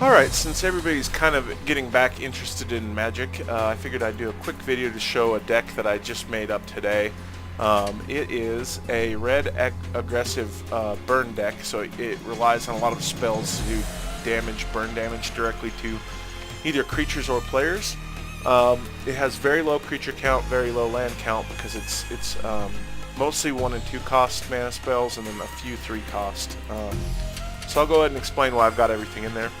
Alright, since everybody's kind of getting back interested in Magic, I figured I'd do a quick video to show a deck that I just made up today. It is a red aggressive burn deck, so it relies on a lot of spells to do damage, burn damage directly to either creatures or players. It has very low creature count, very low land count, because it's mostly 1 and 2 cost mana spells and then a few 3 cost. So I'll go ahead and explain why I've got everything in there.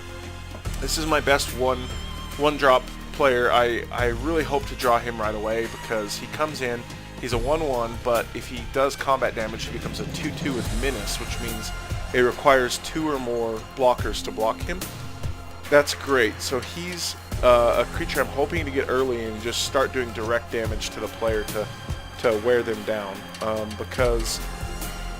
This is my best one drop player. I really hope to draw him right away because he comes in, he's a 1/1, but if he does combat damage, he becomes a 2/2 with Menace, which means it requires 2 or more blockers to block him. That's great. So he's a creature I'm hoping to get early and just start doing direct damage to the player to wear them down.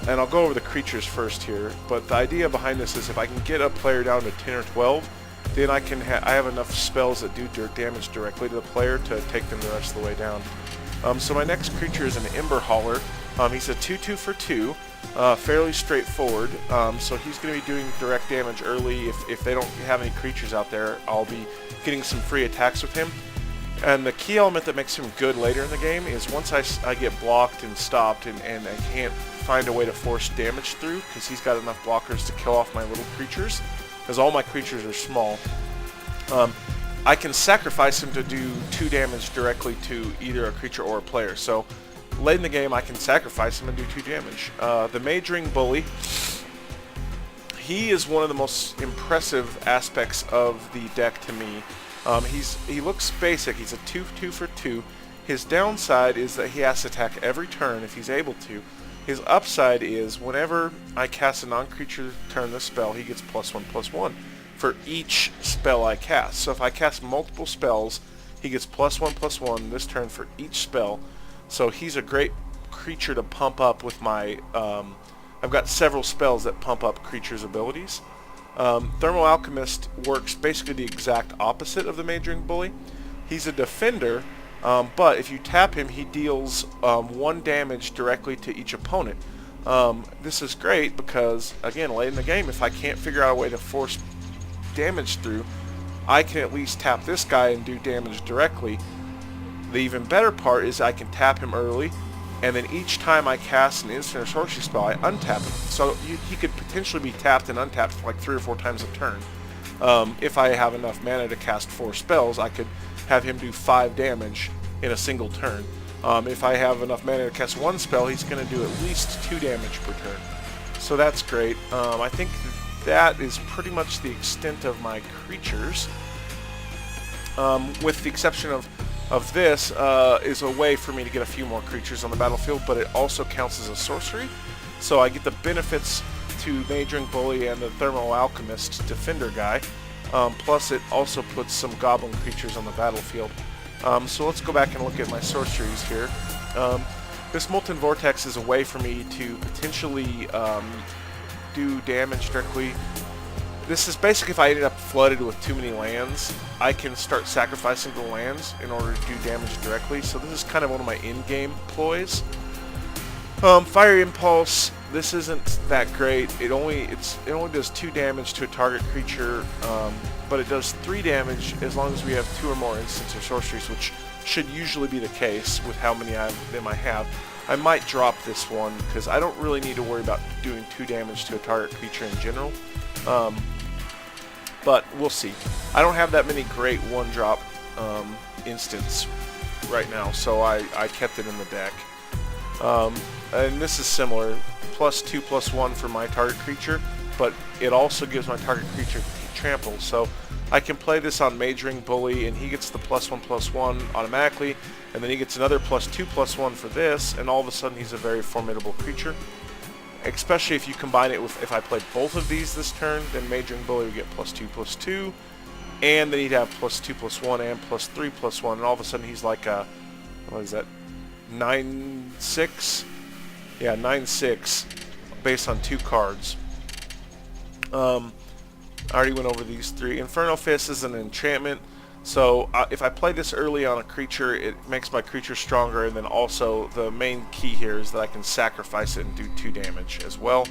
And I'll go over the creatures first here, but the idea behind this is if I can get a player down to 10 or 12, then I have enough spells that do damage directly to the player to take them the rest of the way down. So my next creature is an Ember Hauler. He's a 2/2 for 2, fairly straightforward. So he's going to be doing direct damage early. If they don't have any creatures out there, I'll be getting some free attacks with him. And the key element that makes him good later in the game is once I get blocked and stopped and I can't find a way to force damage through, because he's got enough blockers to kill off my little creatures, because all my creatures are small, I can sacrifice him to do 2 damage directly to either a creature or a player. So late in the game I can sacrifice him and do 2 damage. The Mage Ring Bully, he is one of the most impressive aspects of the deck to me. He looks basic. He's a 2/2 for 2. His downside is that he has to attack every turn if he's able to. His upside is whenever I cast a non-creature turn this spell, he gets +1/+1 for each spell I cast. So if I cast multiple spells, he gets +1/+1 this turn for each spell. So he's a great creature to pump up with my... I've got several spells that pump up creatures' abilities. Thermal Alchemist works basically the exact opposite of the Mage Ring Bully. He's a defender, but if you tap him, he deals 1 damage directly to each opponent. This is great because, again, late in the game, if I can't figure out a way to force damage through, I can at least tap this guy and do damage directly. The even better part is I can tap him early, and then each time I cast an instant or sorcery spell, I untap him. So he could potentially be tapped and untapped like 3 or 4 times a turn. If I have enough mana to cast 4 spells, I could have him do 5 damage in a single turn. If I have enough mana to cast 1 spell, he's going to do at least 2 damage per turn. So that's great. I think that is pretty much the extent of my creatures. With the exception of this is a way for me to get a few more creatures on the battlefield, but it also counts as a sorcery. So I get the benefits to Mage Ring Bully and the Thermal Alchemist Defender guy. Plus it also puts some goblin creatures on the battlefield. So let's go back and look at my sorceries here. This Molten Vortex is a way for me to potentially do damage directly. This is basically if I ended up flooded with too many lands, I can start sacrificing the lands in order to do damage directly. So this is kind of one of my in-game ploys. Fire Impulse, this isn't that great. It only does 2 damage to a target creature, but it does 3 damage as long as we have 2 or more instants or sorceries, which should usually be the case with how many of them I have. I might drop this one because I don't really need to worry about doing 2 damage to a target creature in general. But we'll see. I don't have that many great 1-drop instants right now, so I kept it in the deck. And this is similar, +2/+1 for my target creature, but it also gives my target creature trample. So I can play this on Mage Ring Bully, and he gets the +1/+1 automatically, and then he gets another +2/+1 for this, and all of a sudden he's a very formidable creature. Especially if you combine it with, if I played both of these this turn, then Mage Ring Bully would get +2/+2, and then he'd have +2/+1 and +3/+1, and all of a sudden he's like a, what is that, 9/6? Yeah, 9/6, based on 2 cards. I already went over these 3. Infernal Fist is an enchantment. So if I play this early on a creature, it makes my creature stronger, and then also the main key here is that I can sacrifice it and do 2 damage as well.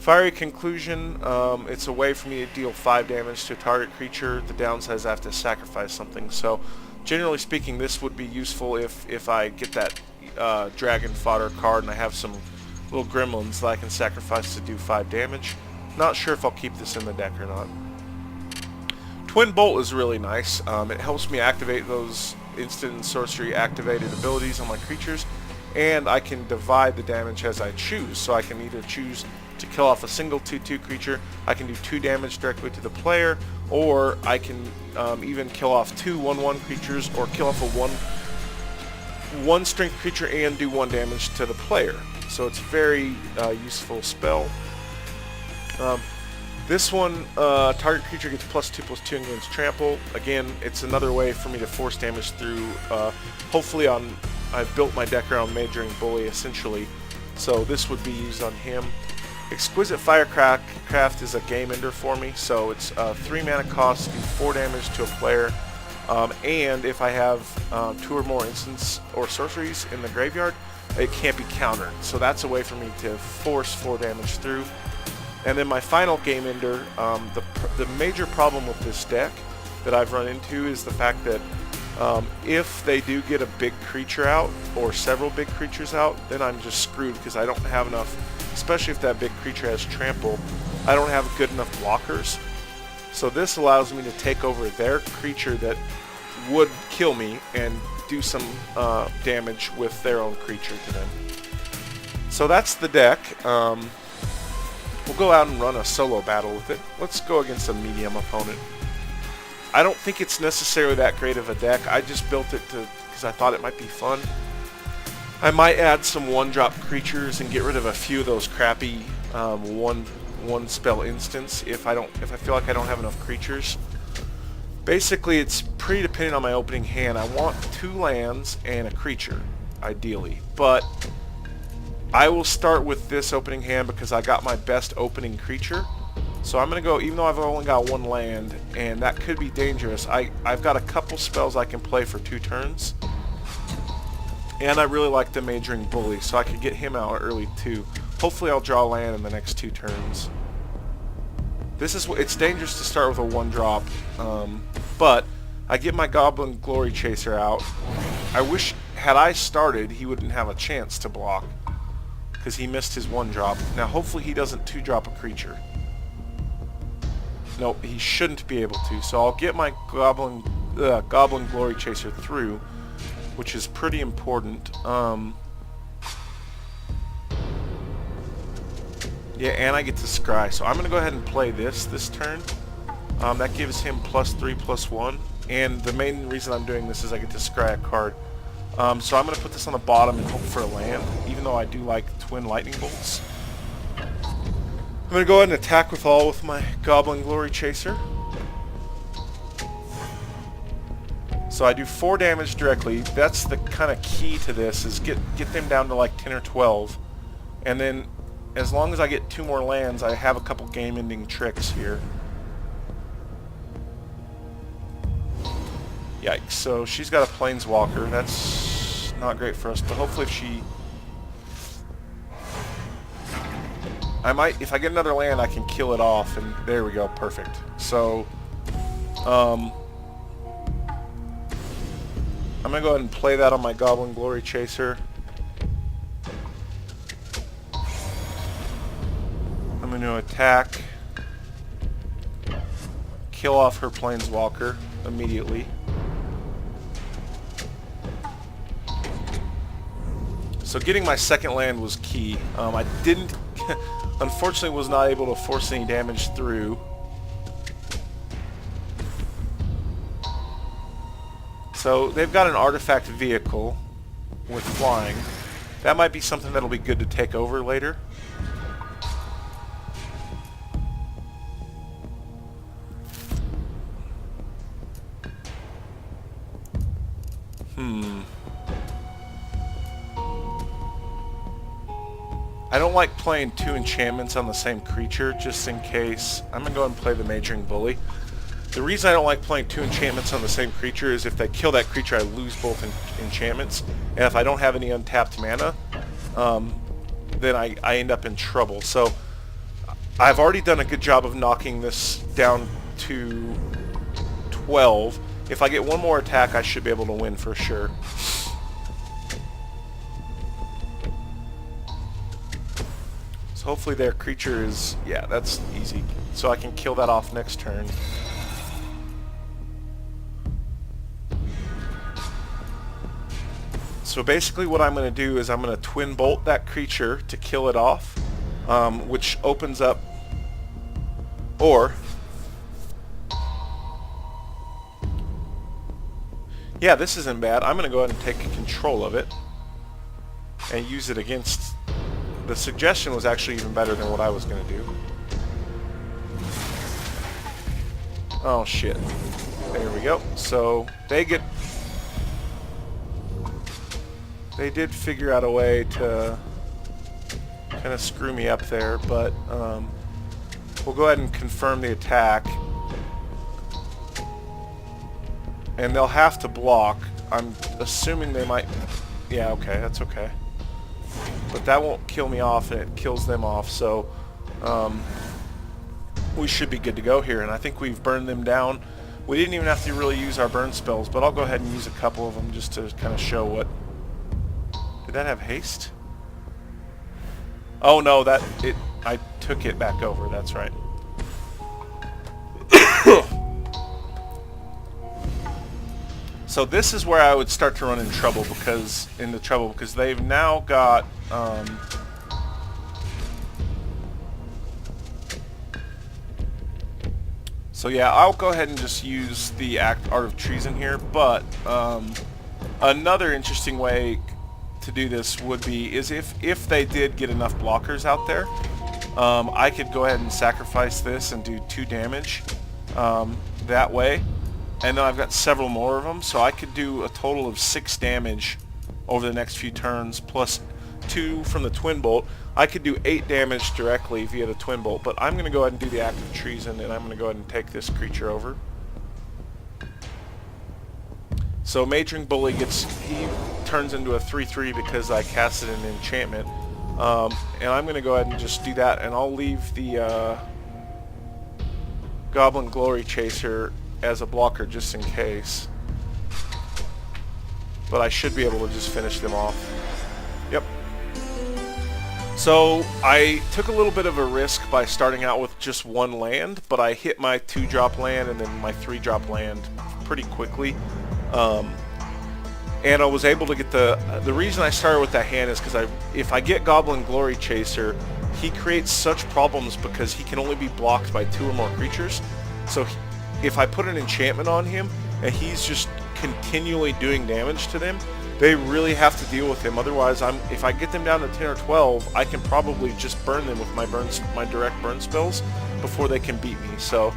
Fiery Conclusion, it's a way for me to deal 5 damage to a target creature. The downside is I have to sacrifice something. So generally speaking, this would be useful if I get that dragon fodder card and I have some little gremlins that I can sacrifice to do 5 damage. Not sure if I'll keep this in the deck or not. Twin Bolt is really nice. It helps me activate those instant and sorcery activated abilities on my creatures, and I can divide the damage as I choose. So I can either choose to kill off a single 2/2 creature, I can do 2 damage directly to the player, or I can even kill off 2 1/1 creatures, or kill off a 1 strength creature and do 1 damage to the player. So it's a very useful spell. This one, target creature gets +2/+2 against trample. Again, it's another way for me to force damage through. Hopefully I've built my deck around Majoring Bully essentially, so this would be used on him. Exquisite Firecraft is a game ender for me, so it's 3 mana cost, do 4 damage to a player, and if I have 2 or more instants or sorceries in the graveyard, it can't be countered. So that's a way for me to force 4 damage through. And then my final game ender, the major problem with this deck that I've run into is the fact that if they do get a big creature out, or several big creatures out, then I'm just screwed because I don't have enough, especially if that big creature has trample, I don't have good enough blockers. So this allows me to take over their creature that would kill me and do some damage with their own creature to them. So that's the deck. We'll go out and run a solo battle with it. Let's go against a medium opponent. I don't think it's necessarily that great of a deck. I just built it because I thought it might be fun. I might add some 1-drop creatures and get rid of a few of those crappy one spell instants if I feel like I don't have enough creatures. Basically, it's pretty dependent on my opening hand. I want 2 lands and a creature, ideally, but I will start with this opening hand because I got my best opening creature. So I'm going to go, even though I've only got 1 land, and that could be dangerous, I've got a couple spells I can play for 2 turns. And I really like the Majoring Bully, so I could get him out early too. Hopefully I'll draw land in the next 2 turns. It's dangerous to start with a 1-drop, but I get my Goblin Glory Chaser out. I wish, had I started, he wouldn't have a chance to block, because he missed his 1-drop. Now hopefully he doesn't 2-drop a creature. No, he shouldn't be able to, so I'll get my Goblin Glory Chaser through, which is pretty important. Yeah, and I get to scry, so I'm going to go ahead and play this turn. That gives him +3/+1, and the main reason I'm doing this is I get to scry a card. So I'm going to put this on the bottom and hope for a land, even though I do like Twin Lightning Bolts. I'm going to go ahead and attack with my Goblin Glory Chaser. So I do 4 damage directly. That's the kind of key to this, is get them down to like 10 or 12. And then as long as I get 2 more lands, I have a couple game-ending tricks here. Yikes, so she's got a Planeswalker. That's not great for us, but hopefully if she... if I get another land, I can kill it off, and there we go, perfect. So, I'm going to go ahead and play that on my Goblin Glory Chaser. I'm going to attack, kill off her Planeswalker immediately. So getting my second land was key. I didn't, unfortunately was not able to force any damage through. So they've got an artifact vehicle with flying. That might be something that'll be good to take over later. I don't like playing 2 enchantments on the same creature, just in case. I'm going to go ahead and play the Majoring Bully. The reason I don't like playing 2 enchantments on the same creature is if they kill that creature, I lose both enchantments. And if I don't have any untapped mana, then I end up in trouble. So I've already done a good job of knocking this down to 12. If I get one more attack, I should be able to win for sure. So hopefully their creature is... yeah, that's easy. So I can kill that off next turn. So basically what I'm going to do is I'm going to twin bolt that creature to kill it off, which opens up... or... yeah, this isn't bad. I'm going to go ahead and take control of it and use it against... the suggestion was actually even better than what I was going to do. Oh shit. There we go. So they get... they did figure out a way to kind of screw me up there, but we'll go ahead and confirm the attack. And they'll have to block. I'm assuming they might... yeah, okay, that's okay. But that won't kill me off, and it kills them off, so we should be good to go here. And I think we've burned them down. We didn't even have to really use our burn spells, but I'll go ahead and use a couple of them just to kind of show what... did that have haste? Oh no, that... it... I took it back over, that's right. So this is where I would start to run into trouble because they've now got so yeah, I'll go ahead and just use the Art of Treason here, but another interesting way to do this would be is if they did get enough blockers out there, I could go ahead and sacrifice this and do 2 damage that way. And then I've got several more of them, so I could do a total of 6 damage over the next few turns, plus 2 from the Twin Bolt. I could do 8 damage directly via the Twin Bolt, but I'm going to go ahead and do the Act of Treason, and I'm going to go ahead and take this creature over. So Majoring Bully he turns into a 3/3 because I casted an enchantment. And I'm going to go ahead and just do that, and I'll leave the Goblin Glory Chaser as a blocker just in case. But I should be able to just finish them off. Yep. So I took a little bit of a risk by starting out with just 1 land, but I hit my 2-drop land and then my 3-drop land pretty quickly. And I was able to get the reason I started with that hand is because if I get Goblin Glory Chaser, he creates such problems because he can only be blocked by 2 or more creatures. So if I put an enchantment on him and he's just continually doing damage to them, they really have to deal with him. Otherwise, if I get them down to 10 or 12, I can probably just burn them with my direct burn spells before they can beat me. So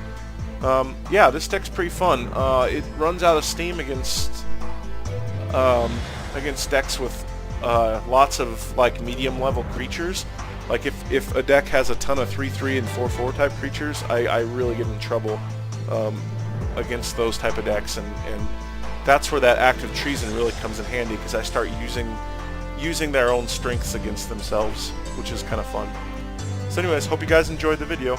yeah, this deck's pretty fun. It runs out of steam against decks with lots of like medium level creatures. Like if a deck has a ton of 3/3 and 4/4 type creatures, I really get in trouble against those type of decks, and that's where that Act of Treason really comes in handy, because I start using their own strengths against themselves, which is kind of fun. So anyways, hope you guys enjoyed the video.